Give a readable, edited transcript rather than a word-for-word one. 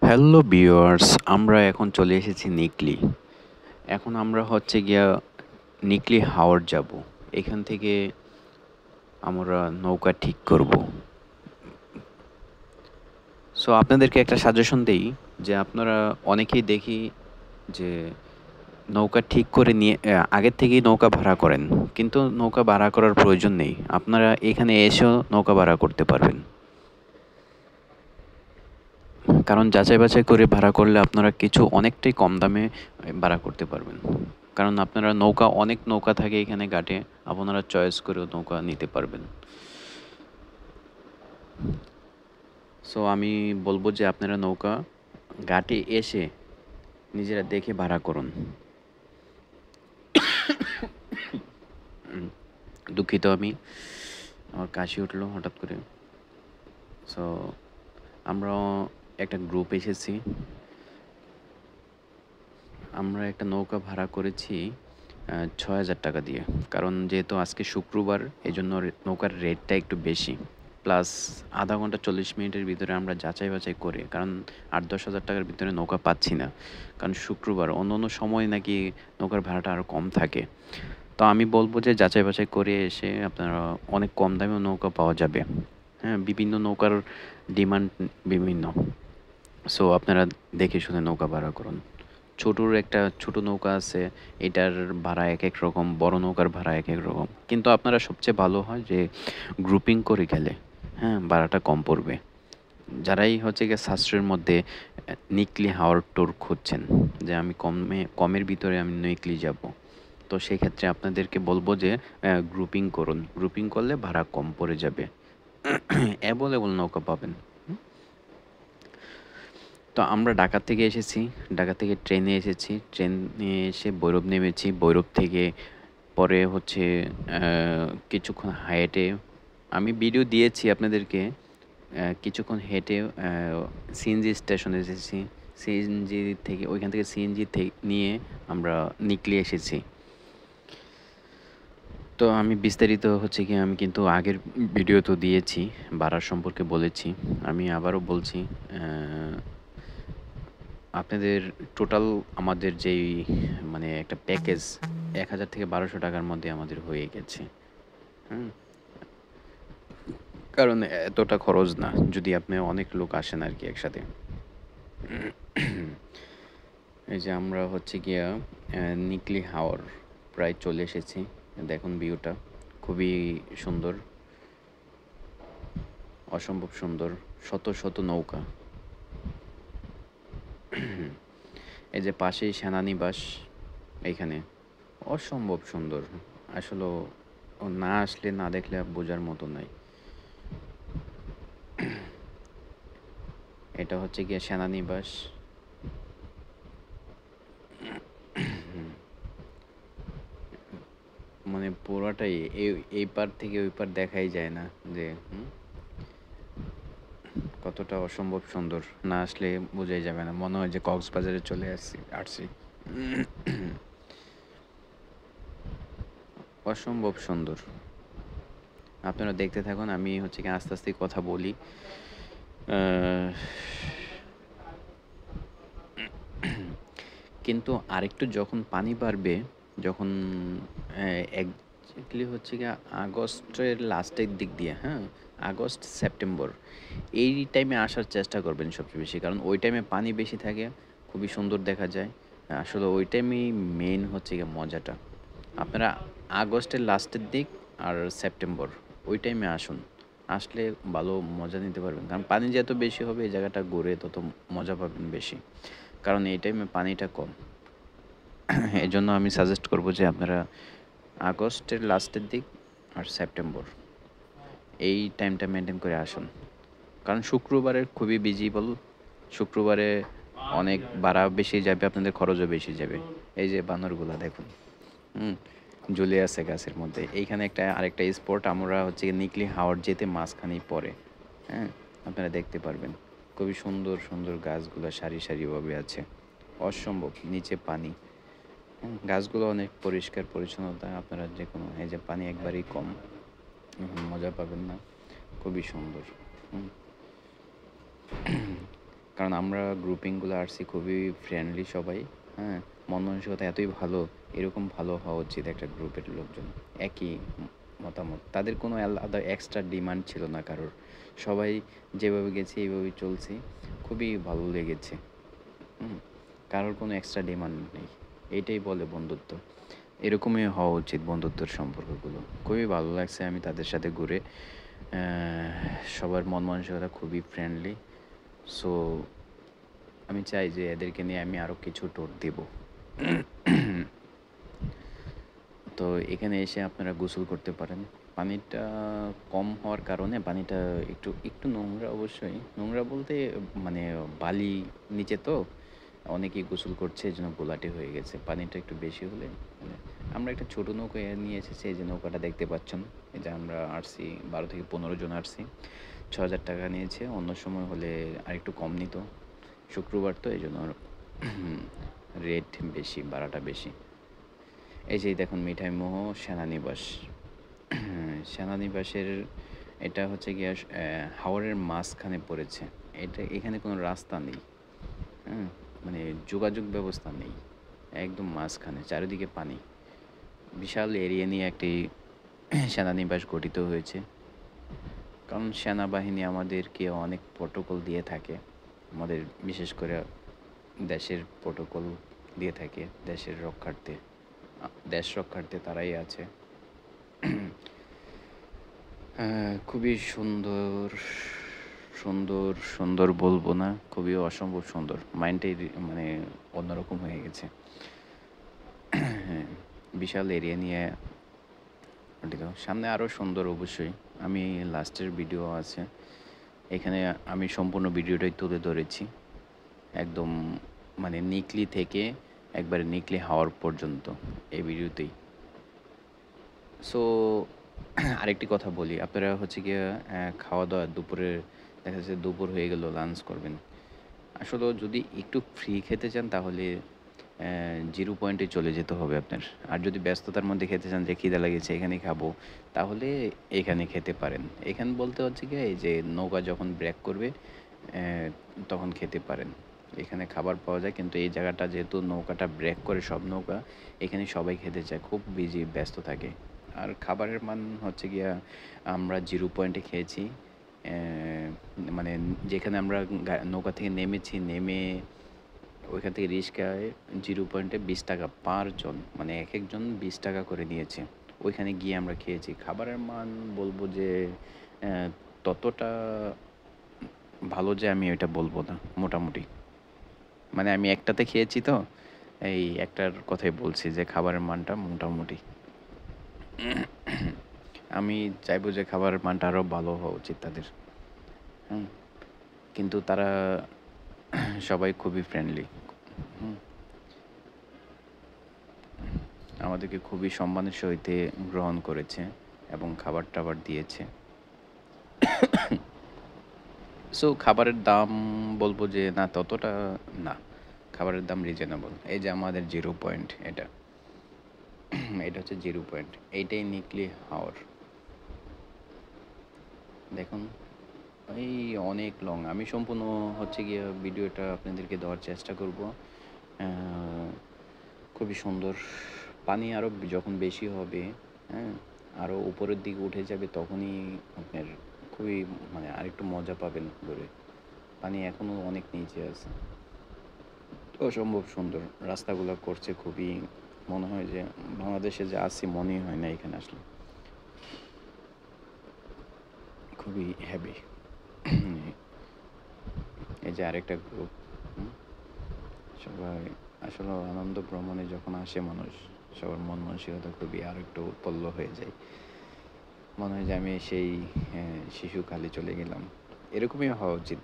Hello viewers, আমরা এখন চলে এসেছি নিকলি। এখন আমরা হচ্ছে গিয়া নিকলি হাওর যাব। এখান থেকে আমরা নৌকা ঠিক করব। সো আপনাদেরকে একটা সাজেশন দেই যে আপনারা অনেকেই দেখি যে নৌকা ঠিক করে নিয়ে আগের থেকেই নৌকা ভাড়া করেন। কিন্তু নৌকা ভাড়া করার প্রয়োজন নেই। আপনারা এখানে এসেও নৌকা ভাড়া করতে পারবেন। কারণ যাচাই বাছাই করে ভাড়া করলে আপনারা কিছু অনেকটাই কম দামে ভাড়া করতে পারবেন। কারণ আপনারা অনেক নৌকা থাকে এখানে ঘাটে, আপনারা চয়েস করেও নৌকা নিতে পারবেন। সো আমি বলবো যে আপনারা নৌকা ঘাটে এসে নিজেরা দেখে ভাড়া করুন। দুঃখিত আমি, আমার কাশি উঠলো হঠাৎ করে। সো আমরা একটা গ্রুপ এসেছি, আমরা একটা নৌকা ভাড়া করেছি ৬,০০০ টাকা দিয়ে। কারণ যেহেতু আজকে শুক্রবার, এই জন্য নৌকার রেটটা একটু বেশি। প্লাস আধা ঘন্টা ৪০ মিনিটের ভিতরে আমরা যাচাই বাছাই করে, কারণ ৮-১০ হাজার টাকার ভিতরে নৌকা পাচ্ছি না। কারণ শুক্রবার, অন্য অন্য সময় নাকি নৌকার ভাড়াটা আরও কম থাকে। তো আমি বলবো যে যাচাই বাছাই করে এসে আপনারা অনেক কম দামেও নৌকা পাওয়া যাবে। হ্যাঁ, বিভিন্ন নৌকার ডিমান্ড বিভিন্ন। সো আপনারা দেখে শুনে নৌকা ভাড়া করুন। একটা ছোট নৌকা আছে, এটার ভাড়া একেক রকম, বড় নৌকার ভাড়া একেক রকম। কিন্তু আপনারা সবচেয়ে ভালো হয় যে গ্রুপিং করে গেলে, হ্যাঁ, ভাড়াটা কম পড়বে। যারাই হচ্ছে গিয়ে সাশ্রয়ের মধ্যে নিকলি হাওর ট্যুর খুঁজছেন, যে আমি কমের ভিতরে আমি নিকলি যাবো, তো সেক্ষেত্রে আপনাদেরকে বলবো যে গ্রুপিং করুন। গ্রুপিং করলে ভাড়া কম পড়ে যাবে। অ্যাভেলেবল নৌকা পাবেন। তো আমরা ঢাকা থেকে এসেছি, ঢাকা থেকে ট্রেনে এসেছি, ট্রেনে এসে ভৈরব নেমেছি। ভৈরব থেকে পরে হচ্ছে কিছুক্ষণ হেঁটে, আমি ভিডিও দিয়েছি আপনাদেরকে, কিছুক্ষণ হেঁটে সিএনজি স্টেশনে এসেছি। সিএনজি থেকে, ওইখান থেকে সিএনজি নিয়ে আমরা নিকলি এসেছি। তো আমি বিস্তারিত হচ্ছে কি, আমি কিন্তু আগের ভিডিও তো দিয়েছি, ভাড়ার সম্পর্কে বলেছি। আমি আবারও বলছি, আপনাদের টোটাল আমাদের যেই মানে একটা প্যাকেজ ১,০০০ থেকে ১,২০০ টাকার মধ্যে আমাদের হয়ে গেছে। হুম, কারণ এতটা খরচ না যদি আপনি অনেক লোক আসেন আর কি একসাথে। এই যে আমরা হচ্ছে গিয়া নিকলি হাওর প্রায় চলে এসেছি। দেখুন ভিউটা খুবই সুন্দর, অসম্ভব সুন্দর। শত শত নৌকা। এই যে পাশেই সেনানিবাস, এইখানে অসম্ভব সুন্দর। আসলে না আসলে, না দেখলে বোঝার মতো নাই। এটা হচ্ছে গিয়ে সেনানিবাস। মানে পুরোটাই এই পার থেকে ওই পার দেখাই যায় না যে কতটা অসম্ভব সুন্দর। না আসলে বোঝাই যাবে না, মনে হয় যে কক্সবাজারে চলে আসছি। অসম্ভব সুন্দর। আপনারা দেখতে থাকুন, আমি হচ্ছে কি আস্তে আস্তে কথা বলি। কিন্তু আরেকটু যখন পানি বাড়বে, যখন একজাক্টলি হচ্ছে গিয়ে আগস্টের লাস্টের দিক দিয়ে, হ্যাঁ, আগস্ট সেপ্টেম্বর, এই টাইমে আসার চেষ্টা করবেন সবচেয়ে বেশি। কারণ ওই টাইমে পানি বেশি থাকে, খুবই সুন্দর দেখা যায়। আসলে ওই টাইমেই মেইন হচ্ছে গিয়ে মজাটা। আপনারা আগস্টের লাস্টের দিক আর সেপ্টেম্বর, ওই টাইমে আসুন। আসলে ভালো মজা নিতে পারবেন। কারণ পানি যত বেশি হবে, এই জায়গাটা ঘুরে তত মজা পাবেন বেশি। কারণ এই টাইমে পানিটা কম। এই জন্য আমি সাজেস্ট করব যে আপনারা আগস্টের লাস্টের দিক আর সেপ্টেম্বর, এই টাইমটা মেনটেন করে আসুন। কারণ শুক্রবারে খুবই ভিজিবল। শুক্রবারে অনেক ভাড়া বেশি যাবে, আপনাদের খরচও বেশি যাবে। এই যে বানরগুলা দেখুন, হুম, ঝুলে আছে গাছের মধ্যে। এইখানে আরেকটা স্পট, আমরা হচ্ছে নিকলি হাওর যেতে মাঝখানেই পড়ে। হ্যাঁ, আপনারা দেখতে পারবেন খুবই সুন্দর সুন্দর গাছগুলো সারি সারিভাবে আছে। অসম্ভব নিচে পানি। গাছগুলো অনেক পরিষ্কার পরিচ্ছন্নতা। আপনারা যে কোনো, এই যে পানি একবারেই কম, মজা পাবেন না। খুবই সুন্দর। হুম। কারণ আমরা গ্রুপিংগুলো আসছি খুবই ফ্রেন্ডলি সবাই, হ্যাঁ? মন মানসিকতা এতই ভালো, এরকম ভালো হওয়া উচিত একটা গ্রুপের লোকজন। একই মতামত। তাদের কোনো আলাদা এক্সট্রা ডিমান্ড ছিল না কারোর। সবাই যেভাবে গেছি এইভাবেই চলছি। খুবই ভালো লেগেছে। হুম? কারোর কোনো এক্সট্রা ডিমান্ড নেই। এইটাই বলে বন্ধুত্ব। এরকমই হওয়া উচিত বন্ধুত্বের সম্পর্কগুলো। খুবই ভালো লাগছে আমি তাদের সাথে ঘুরে। সবার মন মানসিকতা খুবই ফ্রেন্ডলি। সো আমি চাই যে এদেরকে নিয়ে আমি আরও কিছু ট্যুর দিব। তো এখানে এসে আপনারা গোসল করতে পারেন। পানিটা কম হওয়ার কারণে পানিটা একটু একটু নোংরা অবশ্যই। নোংরা বলতে মানে বালি নিচে তো অনেকেই গোসল করছে এজন্য ঘোলাটে হয়ে গেছে। পানিটা একটু বেশি হলে মানে আমরা একটা ছোট নৌকা নিয়ে এসেছি। এই যে নৌকাটা দেখতে পাচ্ছেন। এই যে আমরা আসছি ১২ থেকে ১৫ জন আসছি। ৳৬,০০০ নিয়েছে। অন্য সময় হলে আরেকটু কম নিত। শুক্রবার তো এজন্য রেট বেশি, ভাড়াটা বেশি। এই যে দেখুন মিঠাই মোহ সেনানিবাস। সেনানিবাসের এটা হচ্ছে গিয়ে হাওরের মাঝখানে পড়েছে। এটা এখানে কোনো রাস্তা নেই, হ্যাঁ? মানে যোগাযোগ ব্যবস্থা নেই। একদম মাঝখানে চারিদিকে পানি। বিশাল এরিয়া নিয়ে একটি সেনানিবাস গঠিত হয়েছে। কারণ সেনাবাহিনী আমাদেরকে অনেক প্রোটোকল দিয়ে থাকে। আমাদের বিশেষ করে দেশের প্রোটোকল দিয়ে থাকে দেশের রক্ষার্থে। দেশ রক্ষার্থে তারাই আছে। খুবই সুন্দর, সুন্দর, সুন্দর বলবো না, খুবই অসম্ভব সুন্দর। মাইন্ডটাই মানে অন্যরকম হয়ে গেছে। হ্যাঁ, বিশাল এরিয়া নিয়ে গঠিত। সামনে আরও সুন্দর অবশ্যই। আমি লাস্টের ভিডিও আছে। এখানে আমি সম্পূর্ণ ভিডিওটাই তুলে ধরেছি। একদম মানে নিকলি থেকে একবারে নিকলি হাওর পর্যন্ত এই ভিডিওতেই। সো আরেকটি কথা বলি, আপনারা হচ্ছে গিয়ে খাওয়া-দাওয়া দুপুরে দেখা যাচ্ছে দুপুর হয়ে গেল লাঞ্চ করবেন। আসলেও যদি একটু ফ্রি খেতে চান তাহলে জিরো পয়েন্টে চলে যেতে হবে আপনার। আর যদি ব্যস্ততার মধ্যে খেতে চান যে খিদে লেগেছে এখানেই খাবো, তাহলে এখানে খেতে পারেন। এখানে বলতে হচ্ছে গিয়ে এই যে নৌকা যখন ব্রেক করবে তখন খেতে পারেন। এখানে খাবার পাওয়া যায় কিন্তু এই জায়গাটা যেহেতু নৌকাটা ব্রেক করে সব নৌকা, এখানে সবাই খেতে চায়, খুব বিজি ব্যস্ত থাকে। আর খাবারের মান হচ্ছে গিয়া আমরা জিরো পয়েন্টে খেয়েছি। মানে যেখানে আমরা নৌকা থেকে নেমেছি, নেমে ওইখান থেকে রিক্সায় জিরো পয়েন্টে ২০ টাকা পার জন, মানে এক একজন ২০ টাকা করে নিয়েছে। ওইখানে গিয়ে আমরা খেয়েছি। খাবারের মান বলবো যে ততটা ভালো যে আমি ওইটা বলবো না, মোটামুটি। মানে আমি একটাতে খেয়েছি তো, এই একটার কথাই বলছি যে খাবারের মানটা মোটামুটি। আমি চাইবো যে খাবারের মানটা আরও ভালো হওয়া উচিত তাদের। হুম? কিন্তু তারা সবাই খুবই ফ্রেন্ডলি। হুম? আমাদেরকে খুবই সম্মানের সহিতে গ্রহণ করেছে এবং খাবার-টাবার দিয়েছে। সো খাবারের দাম বলবো যে না ততটা না। খাবারের দাম রিজনেবল। এই যে আমাদের জিরো পয়েন্ট এটা। এটা হচ্ছে জিরো পয়েন্ট। এইটাই নিকলি হাওর। দেখুন এই অনেক লং। আমি সম্পূর্ণ হচ্ছে গিয়ে ভিডিওটা আপনাদেরকে দেওয়ার চেষ্টা করব। খুবই সুন্দর। পানি আরও যখন বেশি হবে, হ্যাঁ? আরও উপরের দিকে উঠে যাবে তখনই আপনার খুবই মানে আরেকটু মজা পাবেন ঘুরে। পানি এখনও অনেক নিচে আছে। অসম্ভব সুন্দর। রাস্তাগুলো করছে খুবই, মনে হয় যে বাংলাদেশে যে আছি মনেই হয় না এখানে আসলে। খুবই হেভি। এই যে আরেকটা গ্রুপ। সবাই আসলে আনন্দ ভ্রমণে যখন আসে মানুষ, সবার মন মানসিকতা খুবই আরেকটু উৎপন্ন হয়ে যায়। মনে হয় যে আমি সেই শিশুকালে চলে গেলাম। এরকমই হওয়া উচিত।